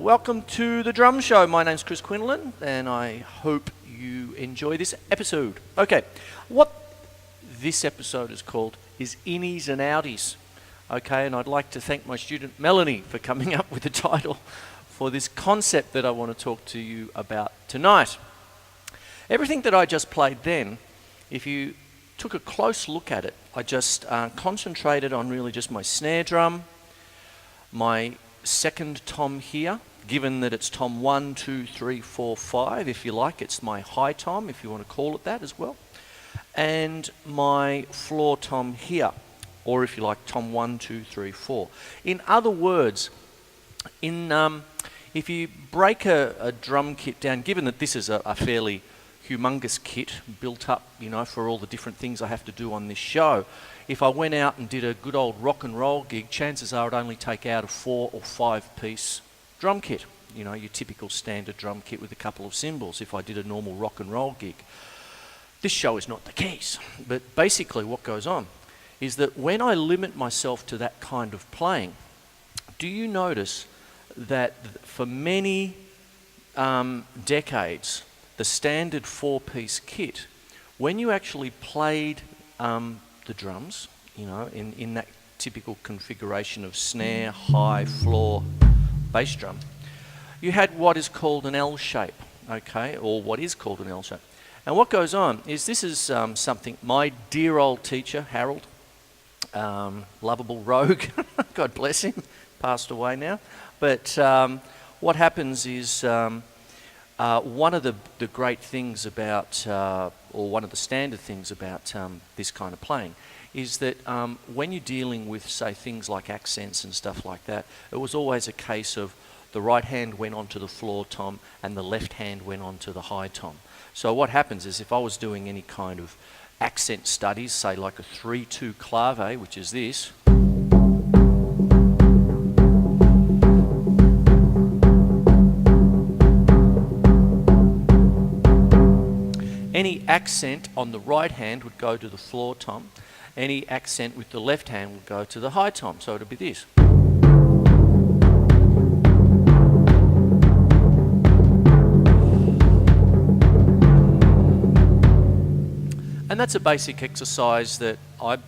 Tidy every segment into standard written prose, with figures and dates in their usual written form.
Welcome to the Drum Show. My name's Quinlan, and I hope you enjoy this episode. Okay, what this episode is called is Innies and Outies. Okay, and I'd like to thank my student Melanie for coming up with the title for this concept that I want to talk to you about tonight. Everything that I just played then, if you took a close look at it, I just concentrated on really just my snare drum, my second tom here, given that it's tom 1, 2, 3, 4, 5, if you like, it's my high tom, if you want to call it that as well, and my floor tom here, or if you like, tom 1, 2, 3, 4. In other words, if you break a drum kit down, given that this is a fairly humongous kit built up, you know, for all the different things I have to do on this show, if I went out and did a good old rock and roll gig, chances are I'd only take out a 4 or 5 piece drum kit, you know, your typical standard drum kit with a couple of cymbals if I did a normal rock and roll gig. This show is not the case, but basically what goes on is that when I limit myself to that kind of playing, do you notice that for many decades, the standard 4-piece kit, when you actually played the drums, you know, in that typical configuration of snare, high, floor, bass drum, you had what is called an L shape, okay, or what is called an L shape. And what goes on is this is something my dear old teacher, Harold, lovable rogue, God bless him, passed away now, but what happens is one of the great things about, or one of the standard things about this kind of playing is that when you're dealing with, say, things like accents and stuff like that, it was always a case of the right hand went onto the floor tom and the left hand went onto the high tom. So what happens is if I was doing any kind of accent studies, say like a 3-2 clave, which is this, any accent on the right hand would go to the floor tom. Any accent with the left hand would go to the high tom. So it would be this. And that's a basic exercise that I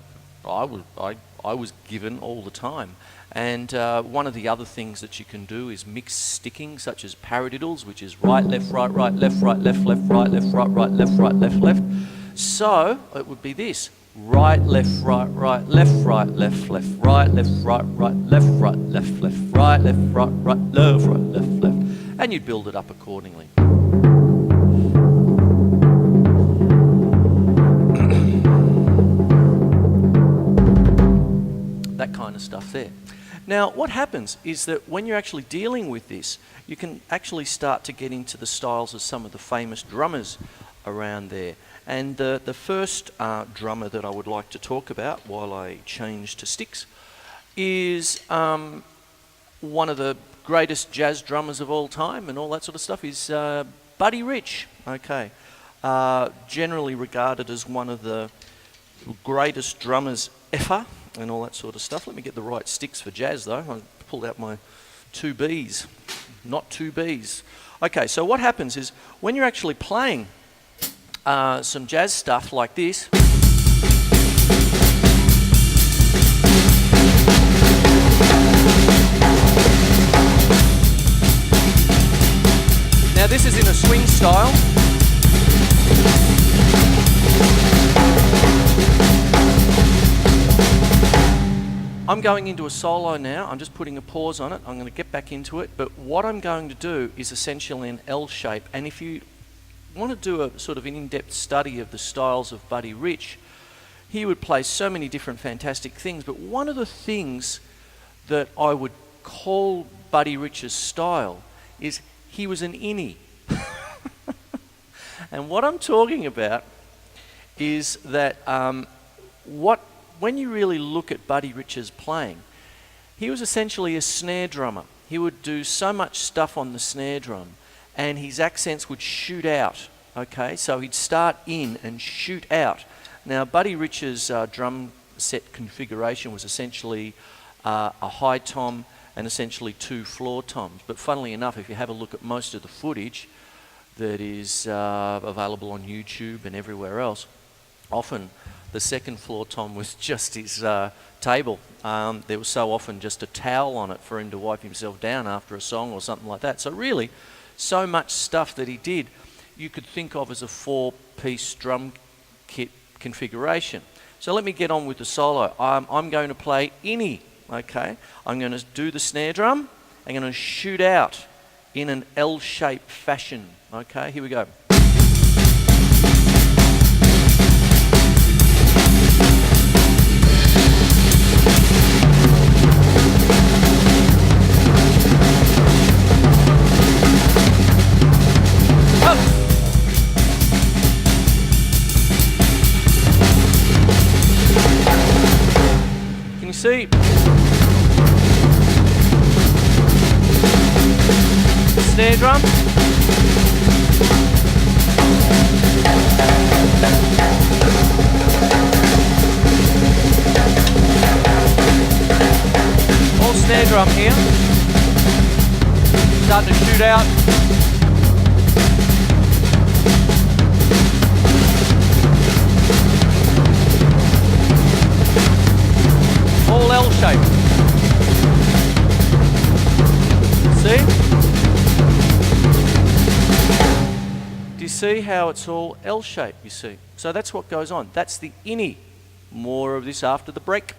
was given all the time. And one of the other things that you can do is mix sticking, such as paradiddles, which is right, left, right, left, right, left, right, left, right, left, right, left, left. So it would be this: right, left, right, left, right, left, right, left, right, left, left, right, left, right, left, left. And you'd build it up accordingly. That kind of stuff there. Now, what happens is that when you're actually dealing with this, you can actually start to get into the styles of some of the famous drummers around there. And the first drummer that I would like to talk about while I change to sticks is one of the greatest jazz drummers of all time and all that sort of stuff is Buddy Rich. Okay, generally regarded as one of the greatest drummers ever and all that sort of stuff. Let me get the right sticks for jazz though. I pulled out my 2 Bs, not 2 Bs. Okay, so what happens is when you're actually playing some jazz stuff like this, now this is in a swing style. going into a solo now. I'm just putting a pause on it. I'm going to get back into it. But what I'm going to do is essentially an L shape. And if you want to do a sort of an in-depth study of the styles of Buddy Rich, he would play so many different fantastic things. But one of the things that I would call Buddy Rich's style is he was an innie. And what I'm talking about is that when you really look at Buddy Rich's playing, he was essentially a snare drummer. He would do so much stuff on the snare drum and his accents would shoot out, okay? So he'd start in and shoot out. Now, Buddy Rich's drum set configuration was essentially a high tom and essentially 2 floor toms. But funnily enough, if you have a look at most of the footage that is available on YouTube and everywhere else, often the 2nd floor tom was just his table. There was so often just a towel on it for him to wipe himself down after a song or something like that. So really, so much stuff that he did, you could think of as a 4-piece drum kit configuration. So let me get on with the solo. I'm going to play Innie, okay? I'm going to do the snare drum. I'm going to shoot out in an L-shaped fashion, okay? Here we go. Can you see? Snare drum. All snare drum here. Starting to shoot out. All L shape. See? Do you see how it's all L shape, you see? So that's what goes on. That's the Innie. More of this after the break.